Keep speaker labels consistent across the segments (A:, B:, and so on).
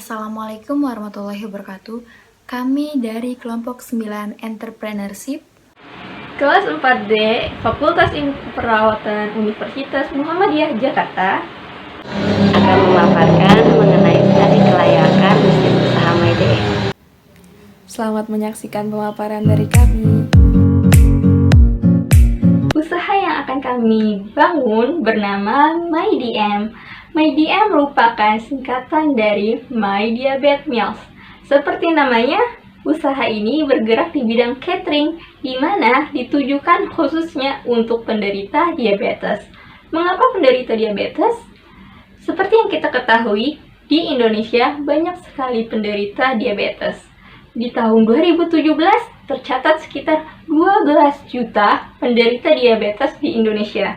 A: Assalamualaikum warahmatullahi wabarakatuh. Kami dari kelompok 9 Entrepreneurship
B: Kelas 4D, Fakultas Ilmu Keperawatan Universitas Muhammadiyah Jakarta
C: akan memaparkan mengenai studi kelayakan mesin usaha MyDM.
D: Selamat menyaksikan pemaparan dari kami.
B: Usaha yang akan kami bangun bernama MyDM. MyDM merupakan singkatan dari My Diabetes Meals. Seperti namanya, usaha ini bergerak di bidang catering, di mana ditujukan khususnya untuk penderita diabetes. Mengapa penderita diabetes? Seperti yang kita ketahui, di Indonesia banyak sekali penderita diabetes. Di tahun 2017, tercatat sekitar 12 juta penderita diabetes di Indonesia.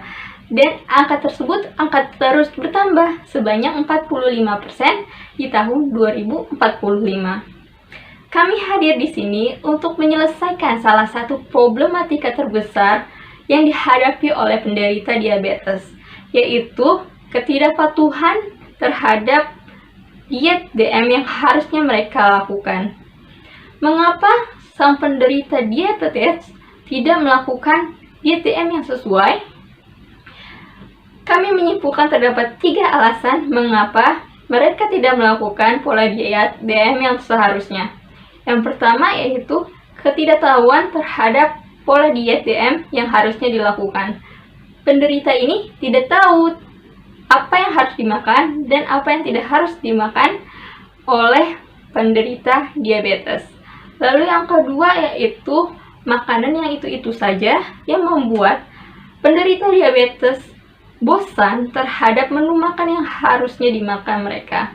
B: Dan angka tersebut akan terus bertambah sebanyak 45% di tahun 2045. Kami hadir di sini untuk menyelesaikan salah satu problematika terbesar yang dihadapi oleh penderita diabetes, yaitu ketidakpatuhan terhadap diet DM yang harusnya mereka lakukan. Mengapa sang penderita diabetes tidak melakukan diet DM yang sesuai? Kami menyimpulkan terdapat 3 alasan mengapa mereka tidak melakukan pola diet DM yang seharusnya. Yang pertama yaitu ketidaktahuan terhadap pola diet DM yang harusnya dilakukan. Penderita ini tidak tahu apa yang harus dimakan dan apa yang tidak harus dimakan oleh penderita diabetes. Lalu yang kedua yaitu makanan yang itu-itu saja yang membuat penderita diabetes bosan terhadap menu makan yang harusnya dimakan mereka.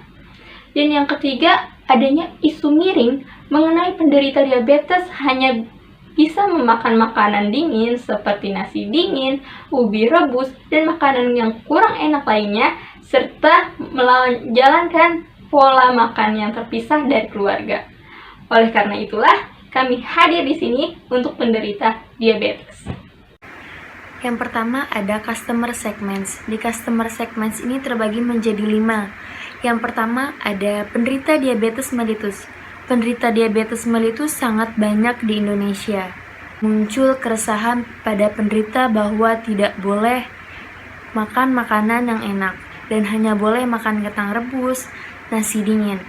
B: Dan yang ketiga, adanya isu miring mengenai penderita diabetes hanya bisa memakan makanan dingin seperti nasi dingin, ubi rebus, dan makanan yang kurang enak lainnya, serta menjalankan pola makan yang terpisah dari keluarga. Oleh karena itulah, kami hadir di sini untuk penderita diabetes.
A: Yang pertama ada customer segments. Di customer segments ini terbagi menjadi 5. Yang pertama ada penderita diabetes mellitus. Penderita diabetes mellitus sangat banyak di Indonesia. Muncul keresahan pada penderita bahwa tidak boleh makan makanan yang enak dan hanya boleh makan kentang rebus, nasi dingin.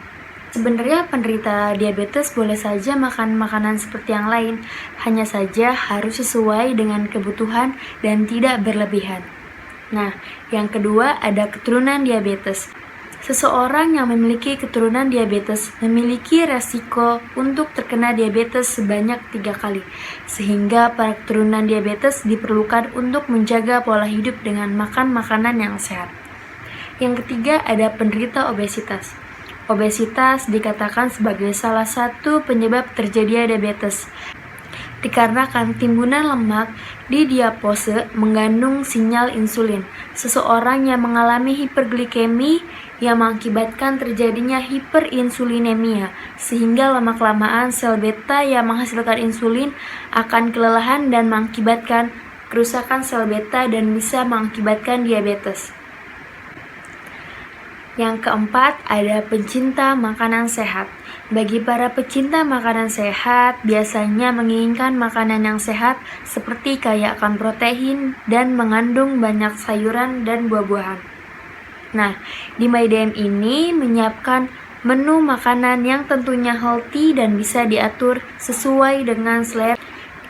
A: Sebenarnya penderita diabetes boleh saja makan makanan seperti yang lain, hanya saja harus sesuai dengan kebutuhan dan tidak berlebihan. Nah, yang kedua ada keturunan diabetes. Seseorang yang memiliki keturunan diabetes memiliki resiko untuk terkena diabetes sebanyak 3 kali, sehingga para keturunan diabetes diperlukan untuk menjaga pola hidup dengan makan makanan yang sehat. Yang ketiga ada penderita obesitas. Obesitas dikatakan sebagai salah satu penyebab terjadinya diabetes, dikarenakan timbunan lemak di diapose mengandung sinyal insulin. Seseorang yang mengalami hiperglikemi yang mengakibatkan terjadinya hiperinsulinemia, sehingga lama-kelamaan sel beta yang menghasilkan insulin akan kelelahan dan mengakibatkan kerusakan sel beta dan bisa mengakibatkan diabetes. Yang keempat, ada pencinta makanan sehat. Bagi para pecinta makanan sehat, biasanya menginginkan makanan yang sehat seperti kaya akan protein dan mengandung banyak sayuran dan buah-buahan. Nah, di MyDM ini menyiapkan menu makanan yang tentunya healthy dan bisa diatur sesuai dengan selera.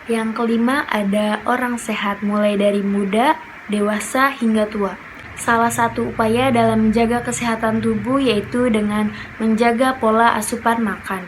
A: Yang kelima, ada orang sehat mulai dari muda, dewasa, hingga tua. Salah satu upaya dalam menjaga kesehatan tubuh yaitu dengan menjaga pola asupan makan.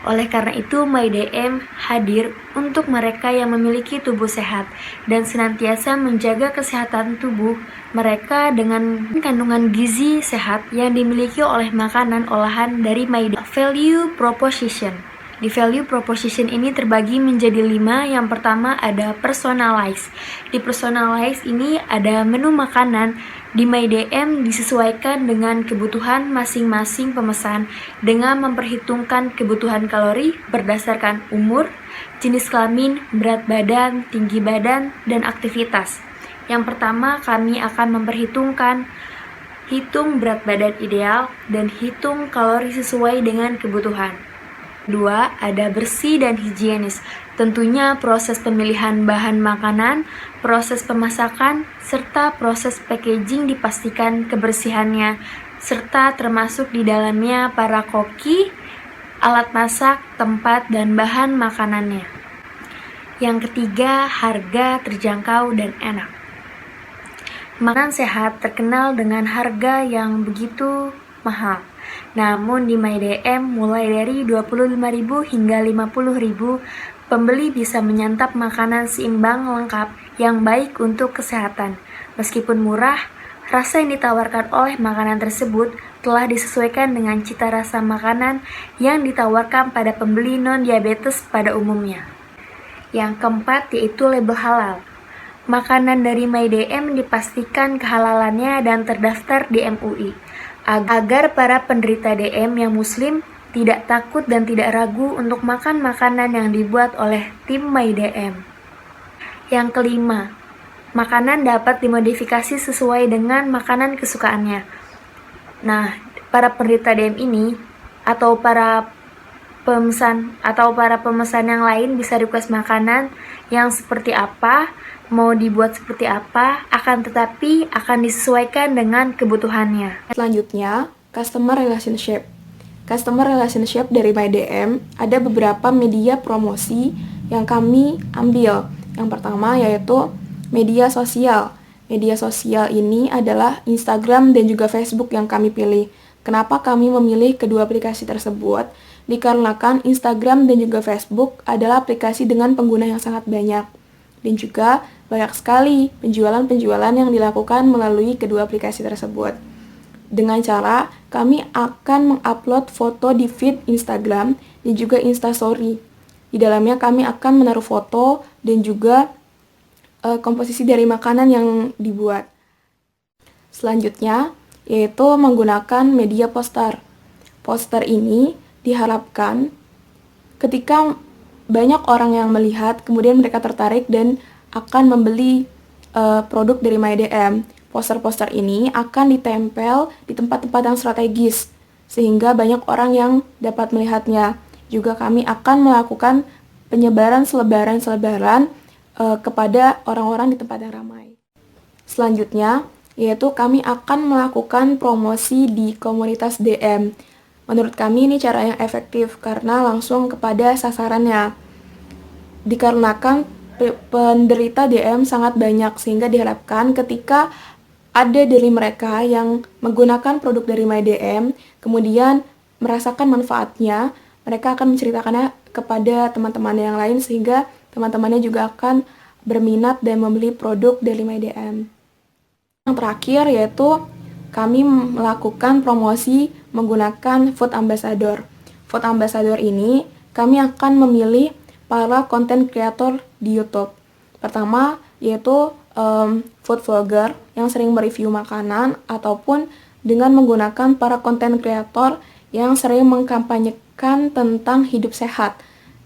A: Oleh karena itu, MyDM hadir untuk mereka yang memiliki tubuh sehat dan senantiasa menjaga kesehatan tubuh mereka dengan kandungan gizi sehat yang dimiliki oleh makanan olahan dari MyDM. Value Proposition. Di value proposition ini terbagi menjadi 5. Yang pertama ada personalize. Di personalize ini ada menu makanan di MyDM disesuaikan dengan kebutuhan masing-masing pemesan dengan memperhitungkan kebutuhan kalori berdasarkan umur, jenis kelamin, berat badan, tinggi badan, dan aktivitas. Yang pertama, kami akan memperhitungkan hitung berat badan ideal, dan hitung kalori sesuai dengan kebutuhan. Kedua, ada bersih dan higienis. Tentunya proses pemilihan bahan makanan, proses pemasakan, serta proses packaging dipastikan kebersihannya, serta termasuk di dalamnya para koki, alat masak, tempat, dan bahan makanannya. Yang ketiga, harga terjangkau dan enak. Makanan sehat terkenal dengan harga yang begitu mahal. Namun di MyDM mulai dari 25.000 hingga 50.000, pembeli bisa menyantap makanan seimbang lengkap yang baik untuk kesehatan. Meskipun murah, rasa yang ditawarkan oleh makanan tersebut telah disesuaikan dengan cita rasa makanan yang ditawarkan pada pembeli non-diabetes pada umumnya. Yang keempat yaitu label halal. Makanan dari MyDM dipastikan kehalalannya dan terdaftar di MUI, agar para penderita DM yang muslim tidak takut dan tidak ragu untuk makan makanan yang dibuat oleh tim MyDM. Yang kelima, makanan dapat dimodifikasi sesuai dengan makanan kesukaannya. Nah, para penderita DM ini atau para pemesan yang lain bisa request makanan yang seperti apa, mau dibuat seperti apa, tetapi akan disesuaikan dengan kebutuhannya.
D: Selanjutnya, Customer Relationship. Customer Relationship dari MyDM ada beberapa media promosi yang kami ambil. Yang pertama yaitu media sosial. Media sosial ini adalah Instagram dan juga Facebook yang kami pilih. Kenapa kami memilih kedua aplikasi tersebut? Dikarenakan Instagram dan juga Facebook adalah aplikasi dengan pengguna yang sangat banyak. Dan juga banyak sekali penjualan-penjualan yang dilakukan melalui kedua aplikasi tersebut. Dengan cara kami akan mengupload foto di feed Instagram dan juga Instastory. Di dalamnya kami akan menaruh foto dan juga komposisi dari makanan yang dibuat. Selanjutnya yaitu menggunakan media poster. Poster ini diharapkan ketika banyak orang yang melihat, kemudian mereka tertarik dan akan membeli produk dari MyDM. Poster-poster ini akan ditempel di tempat-tempat yang strategis, sehingga banyak orang yang dapat melihatnya. Juga kami akan melakukan penyebaran selebaran kepada orang-orang di tempat yang ramai. Selanjutnya, yaitu kami akan melakukan promosi di komunitas DM. Menurut kami ini cara yang efektif karena langsung kepada sasarannya. Dikarenakan penderita DM sangat banyak sehingga diharapkan ketika ada dari mereka yang menggunakan produk dari MyDM kemudian merasakan manfaatnya, mereka akan menceritakannya kepada teman-teman yang lain sehingga teman-temannya juga akan berminat dan membeli produk dari MyDM. Yang terakhir yaitu kami melakukan promosi menggunakan Food Ambassador. Food Ambassador ini kami akan memilih para content creator di YouTube. Pertama yaitu food vlogger yang sering mereview makanan ataupun dengan menggunakan para content creator yang sering mengkampanyekan tentang hidup sehat.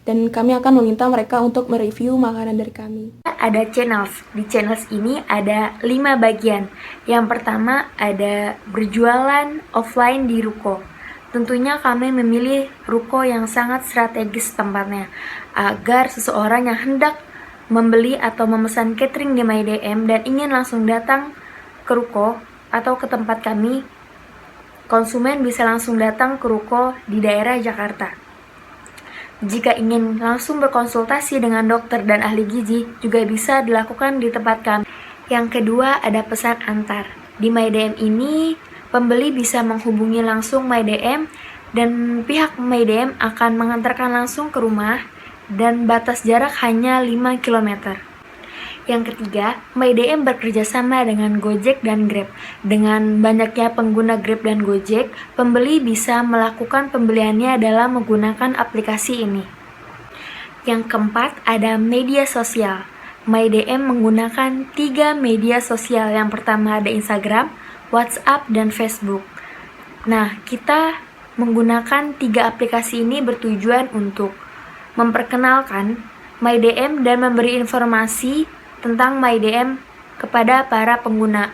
D: Dan kami akan meminta mereka untuk mereview makanan dari kami.
A: Ada channels. Di channels ini ada 5 bagian. Yang pertama ada berjualan offline di ruko. Tentunya kami memilih ruko yang sangat strategis tempatnya, agar seseorang yang hendak membeli atau memesan catering di MyDM dan ingin langsung datang ke ruko atau ke tempat kami, konsumen bisa langsung datang ke ruko di daerah Jakarta. Jika ingin langsung berkonsultasi dengan dokter dan ahli gizi, juga bisa dilakukan di tempat kami. Yang kedua, ada pesan antar. Di MyDM ini, pembeli bisa menghubungi langsung MyDM dan pihak MyDM akan mengantarkan langsung ke rumah dan batas jarak hanya 5 km. Yang ketiga, MyDM bekerja sama dengan Gojek dan Grab. Dengan banyaknya pengguna Grab dan Gojek, pembeli bisa melakukan pembeliannya dalam menggunakan aplikasi ini. Yang keempat, ada media sosial. MyDM menggunakan 3 media sosial. Yang pertama ada Instagram, WhatsApp, dan Facebook. Nah, kita menggunakan 3 aplikasi ini bertujuan untuk memperkenalkan MyDM dan memberi informasi tentang MyDM kepada para pengguna.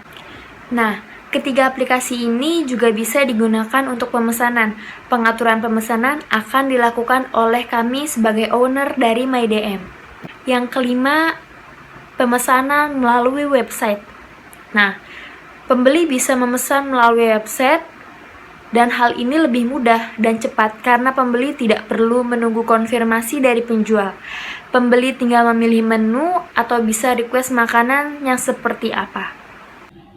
A: Nah, Ketiga aplikasi ini juga bisa digunakan untuk pemesanan. Pengaturan pemesanan akan dilakukan oleh kami sebagai owner dari MyDM. Yang kelima, pemesanan melalui website. Nah, pembeli bisa memesan melalui website dan hal ini lebih mudah dan cepat karena pembeli tidak perlu menunggu konfirmasi dari penjual. Pembeli tinggal memilih menu atau bisa request makanan yang seperti apa.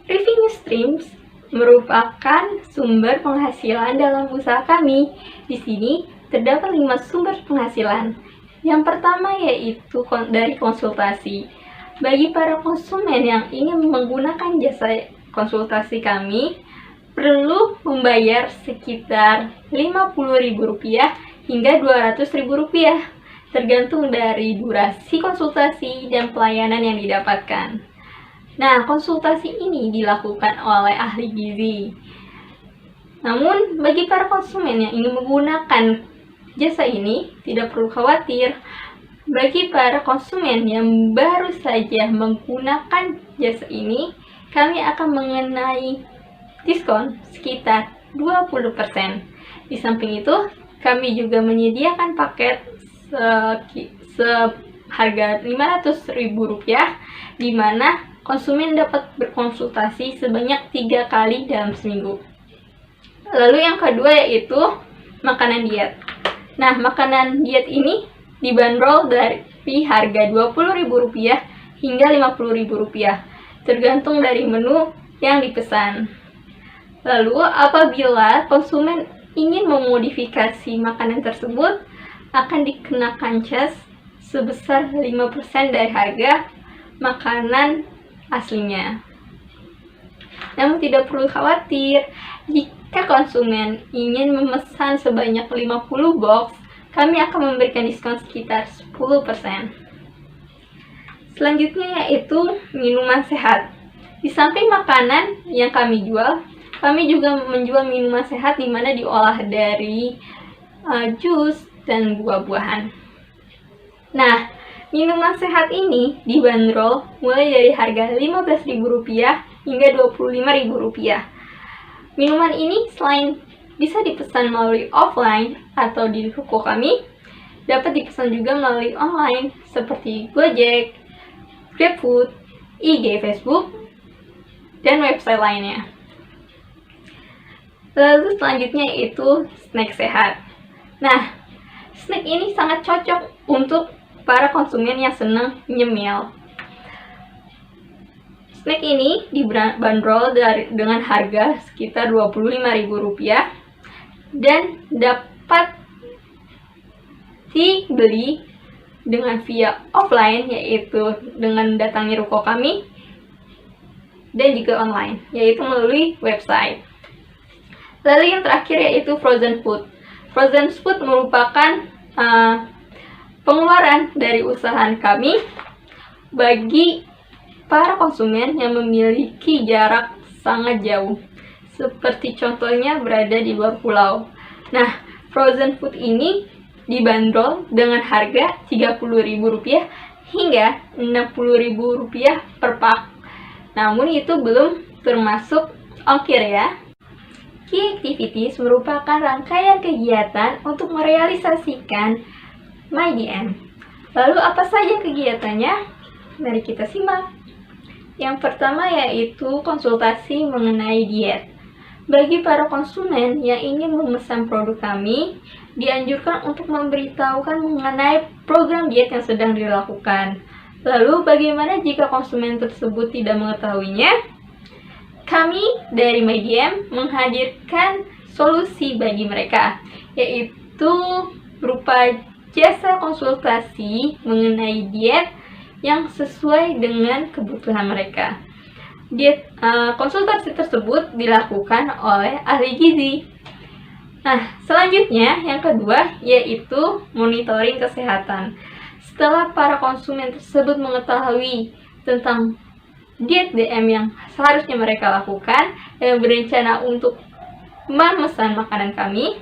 B: Revenue streams merupakan sumber penghasilan dalam usaha kami. Di sini terdapat 5 sumber penghasilan. Yang pertama yaitu dari konsultasi. Bagi para konsumen yang ingin menggunakan jasa konsultasi kami, perlu membayar sekitar Rp50.000 hingga Rp200.000, tergantung dari durasi konsultasi dan pelayanan yang didapatkan. Nah, konsultasi ini dilakukan oleh ahli gizi. Namun, bagi para konsumen yang ingin menggunakan jasa ini, tidak perlu khawatir. Bagi para konsumen yang baru saja menggunakan jasa ini, kami akan mengenai diskon sekitar 20%. Di samping itu, kami juga menyediakan paket seharga Rp500.000, di mana konsumen dapat berkonsultasi sebanyak 3 kali dalam seminggu. Lalu yang kedua yaitu makanan diet. Nah, makanan diet ini dibanderol dari harga Rp20.000 hingga Rp50.000, tergantung dari menu yang dipesan. Lalu, apabila konsumen ingin memodifikasi makanan tersebut, akan dikenakan cas sebesar 5% dari harga makanan aslinya. Namun tidak perlu khawatir, jika konsumen ingin memesan sebanyak 50 box, kami akan memberikan diskon sekitar 10%. Selanjutnya yaitu minuman sehat. Di samping makanan yang kami jual, kami juga menjual minuman sehat di mana diolah dari jus dan buah-buahan. Nah, minuman sehat ini dibanderol mulai dari harga Rp15.000 hingga Rp25.000. Minuman ini selain bisa dipesan melalui offline atau di toko kami, dapat dipesan juga melalui online seperti Gojek, GrabFood, IG, Facebook, dan website lainnya. Lalu selanjutnya itu snack sehat. Nah, snack ini sangat cocok untuk para konsumen yang senang nyemil. Snack ini dibanderol dengan harga sekitar Rp25.000 dan dapat dibeli dengan via offline, yaitu dengan datangi ruko kami, dan juga online, yaitu melalui website. Lalu yang terakhir yaitu frozen food. Frozen food merupakan pengeluaran dari usaha kami bagi para konsumen yang memiliki jarak sangat jauh, seperti contohnya berada di luar pulau. Nah, frozen food ini dibanderol dengan harga Rp30.000 hingga Rp60.000 per pak. Namun itu belum termasuk ongkir ya. Key activities merupakan rangkaian kegiatan untuk merealisasikan MyDM. Lalu apa saja kegiatannya? Mari kita simak. Yang pertama yaitu konsultasi mengenai diet. Bagi para konsumen yang ingin memesan produk kami, dianjurkan untuk memberitahukan mengenai program diet yang sedang dilakukan. Lalu bagaimana jika konsumen tersebut tidak mengetahuinya? Kami dari MyDM menghadirkan solusi bagi mereka, yaitu berupa jasa konsultasi mengenai diet yang sesuai dengan kebutuhan mereka. Konsultasi tersebut dilakukan oleh ahli gizi. Nah, selanjutnya yang kedua yaitu monitoring kesehatan. Setelah para konsumen tersebut mengetahui tentang diet DM yang seharusnya mereka lakukan dan berencana untuk memesan makanan kami,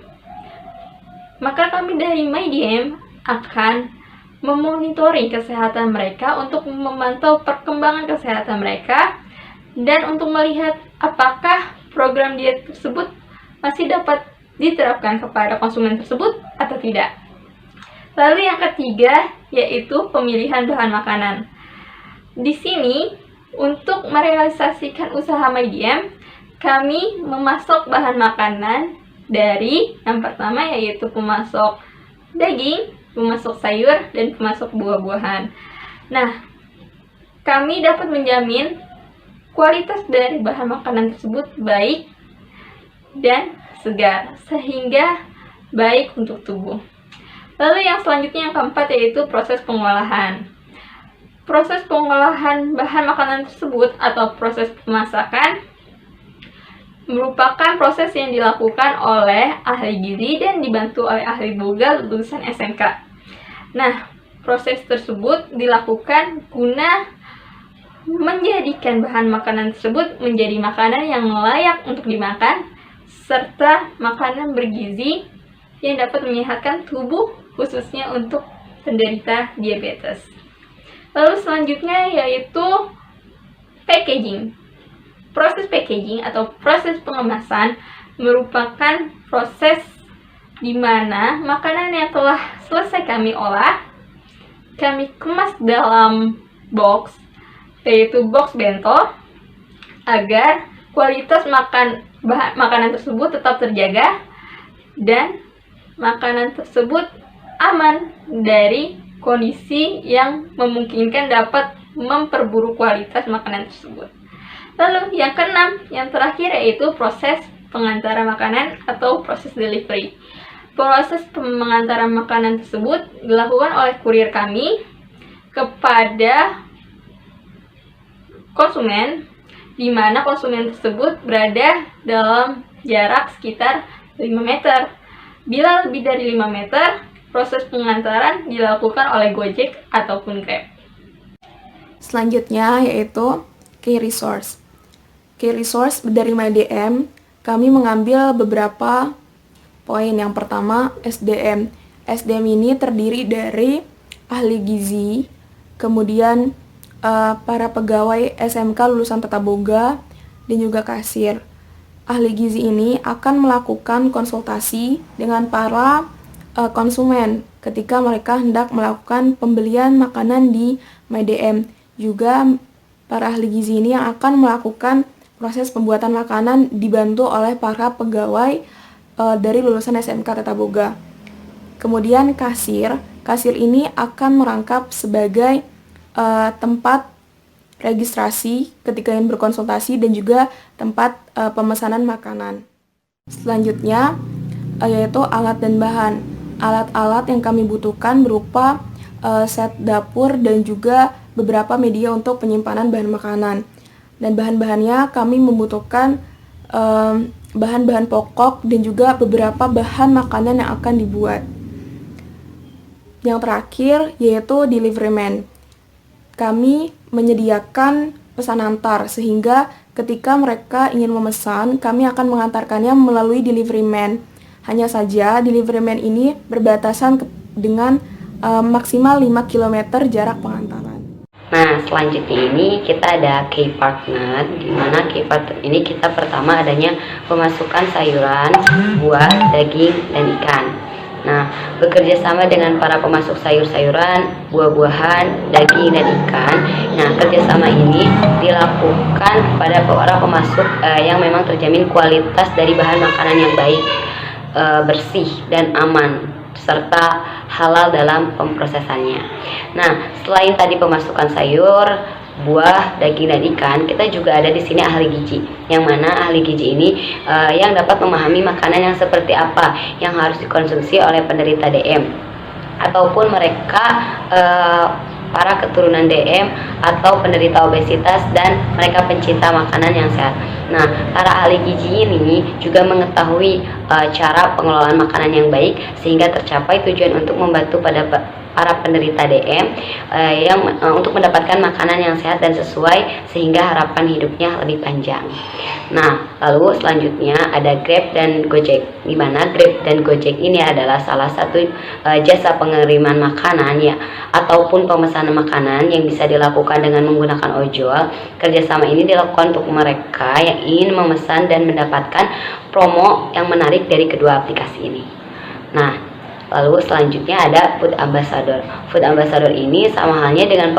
B: maka kami dari MyDM akan memonitoring kesehatan mereka untuk memantau perkembangan kesehatan mereka dan untuk melihat apakah program diet tersebut masih dapat diterapkan kepada konsumen tersebut atau tidak. Lalu yang ketiga yaitu pemilihan bahan makanan. Di sini untuk merealisasikan usaha MyDM, kami memasok bahan makanan dari yang pertama yaitu pemasok daging, pemasok sayur, dan pemasok buah-buahan. Nah, kami dapat menjamin kualitas dari bahan makanan tersebut baik dan segar, sehingga baik untuk tubuh. Lalu yang selanjutnya yang keempat yaitu proses pengolahan. Proses pengolahan bahan makanan tersebut atau proses pemasakan merupakan proses yang dilakukan oleh ahli gizi dan dibantu oleh ahli boga lulusan SMK. Nah, proses tersebut dilakukan guna menjadikan bahan makanan tersebut menjadi makanan yang layak untuk dimakan, serta makanan bergizi yang dapat menyehatkan tubuh khususnya untuk penderita diabetes. Lalu selanjutnya yaitu packaging. Proses packaging atau proses pengemasan merupakan proses di mana makanan yang telah selesai kami olah, kami kemas dalam box, yaitu box bento, agar kualitas makanan tersebut tetap terjaga dan makanan tersebut aman dari kondisi yang memungkinkan dapat memperburuk kualitas makanan tersebut. Lalu yang keenam, yang terakhir yaitu proses pengantaran makanan atau proses delivery. Proses pengantaran makanan tersebut dilakukan oleh kurir kami kepada konsumen, di mana konsumen tersebut berada dalam jarak sekitar 5 meter. Bila lebih dari 5 meter, proses pengantaran dilakukan oleh Gojek ataupun Grab.
D: Selanjutnya yaitu Key Resource. Key Resource dari MyDM, kami mengambil beberapa poin. Yang pertama, SDM. SDM ini terdiri dari ahli gizi, kemudian para pegawai SMK lulusan Tata Boga, dan juga kasir. Ahli gizi ini akan melakukan konsultasi dengan para konsumen ketika mereka hendak melakukan pembelian makanan di MyDM. Juga para ahli gizi ini yang akan melakukan proses pembuatan makanan dibantu oleh para pegawai dari lulusan SMK Tata Boga. Kemudian kasir ini akan merangkap sebagai tempat registrasi ketika ingin berkonsultasi dan juga tempat pemesanan makanan. Selanjutnya yaitu alat dan bahan. Alat-alat yang kami butuhkan berupa set dapur dan juga beberapa media untuk penyimpanan bahan makanan. Dan bahan-bahannya kami membutuhkan bahan-bahan pokok dan juga beberapa bahan makanan yang akan dibuat. Yang terakhir yaitu delivery man. Kami menyediakan pesan antar sehingga ketika mereka ingin memesan, kami akan mengantarkannya melalui delivery man. Hanya saja delivery man ini berbatasan dengan maksimal 5 km jarak pengantaran.
C: Nah, selanjutnya ini kita ada key partner, di mana key partner ini kita pertama adanya pemasukan sayuran, buah, daging, dan ikan. Nah, bekerja sama dengan para pemasok sayur-sayuran, buah-buahan, daging, dan ikan. Nah, kerjasama ini dilakukan pada para pemasok yang memang terjamin kualitas dari bahan makanan yang baik, bersih, dan aman, serta halal dalam pemprosesannya. Nah, selain tadi pemasukan sayur, buah, daging, dan ikan, kita juga ada di sini ahli gizi, yang mana ahli gizi ini yang dapat memahami makanan yang seperti apa yang harus dikonsumsi oleh penderita DM ataupun mereka para keturunan DM atau penderita obesitas dan mereka pencinta makanan yang sehat. Nah, para ahli gizi ini juga mengetahui cara pengelolaan makanan yang baik sehingga tercapai tujuan untuk membantu pada para penderita DM untuk mendapatkan makanan yang sehat dan sesuai sehingga harapan hidupnya lebih panjang. Nah, lalu selanjutnya ada Grab dan Gojek, di mana Grab dan Gojek ini adalah salah satu jasa pengiriman makanan ya ataupun pemesanan makanan yang bisa dilakukan dengan menggunakan ojol. Kerjasama ini dilakukan untuk mereka yang ingin memesan dan mendapatkan promo yang menarik dari kedua aplikasi ini. Nah, lalu selanjutnya ada Food Ambassador. Food Ambassador ini sama halnya dengan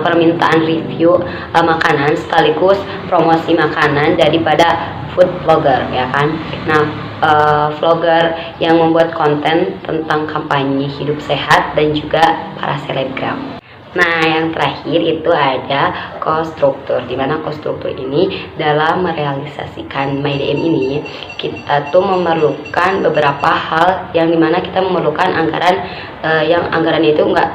C: permintaan review makanan sekaligus promosi makanan daripada food vlogger ya kan. Nah, vlogger yang membuat konten tentang kampanye hidup sehat dan juga para selebgram. Nah, yang terakhir itu ada konstruktur, di mana konstruktur ini dalam merealisasikan MyDM ini kita tuh memerlukan beberapa hal yang dimana kita memerlukan anggaran yang anggarannya itu enggak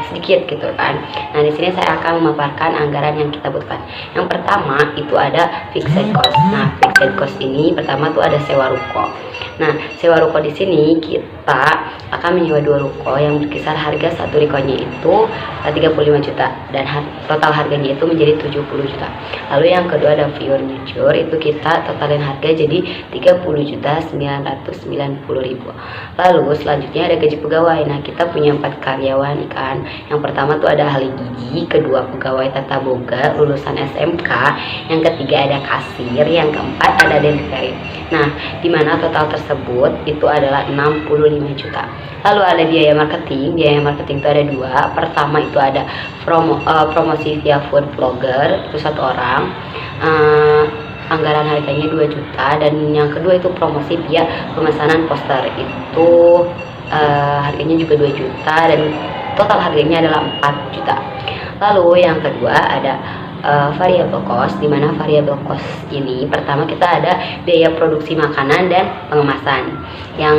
C: sedikit gitu kan. Nah, di sini saya akan memaparkan anggaran yang kita butuhkan. Yang pertama itu ada fixed cost. Nah, fixed cost ini pertama tuh ada sewa ruko. Nah, sewa ruko di sini kita akan menyewa 2 ruko yang berkisar harga satu rukonya itu 35 juta dan total harganya itu menjadi 70 juta. Lalu yang kedua ada furniture, itu kita totalin harga jadi 30.990.000. Lalu selanjutnya ada gaji pegawai. Nah, kita punya 4 karyawan kan. Yang pertama tuh ada ahli gigi, kedua pegawai tata boga lulusan SMK, yang ketiga ada kasir, yang keempat ada delivery. Nah, di mana total tersebut itu adalah 65 juta. Lalu ada biaya marketing. Biaya marketing itu ada 2. Pertama itu ada promosi via food vlogger, itu 1 orang. Anggaran harganya 2 juta. Dan yang kedua itu promosi via pemesanan poster, itu harganya juga 2 juta dan total harganya adalah 4 juta. Lalu yang kedua ada variable cost, di mana variable cost ini pertama kita ada biaya produksi makanan dan pengemasan yang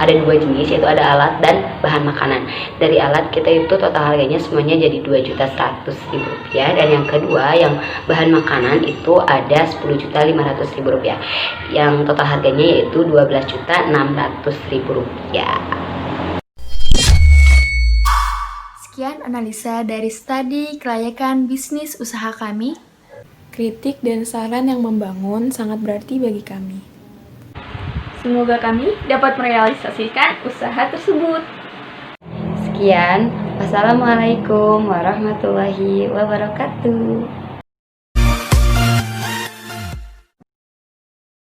C: ada 2 jenis, yaitu ada alat dan bahan makanan. Dari alat kita itu total harganya semuanya jadi 2.100.000 rupiah, dan yang kedua yang bahan makanan itu ada 10.500.000 rupiah yang total harganya yaitu 12.600.000 rupiah.
A: Sekian analisa dari studi kelayakan bisnis usaha kami.
D: Kritik dan saran yang membangun sangat berarti bagi kami.
B: Semoga kami dapat merealisasikan usaha tersebut.
C: Sekian, wassalamualaikum warahmatullahi wabarakatuh.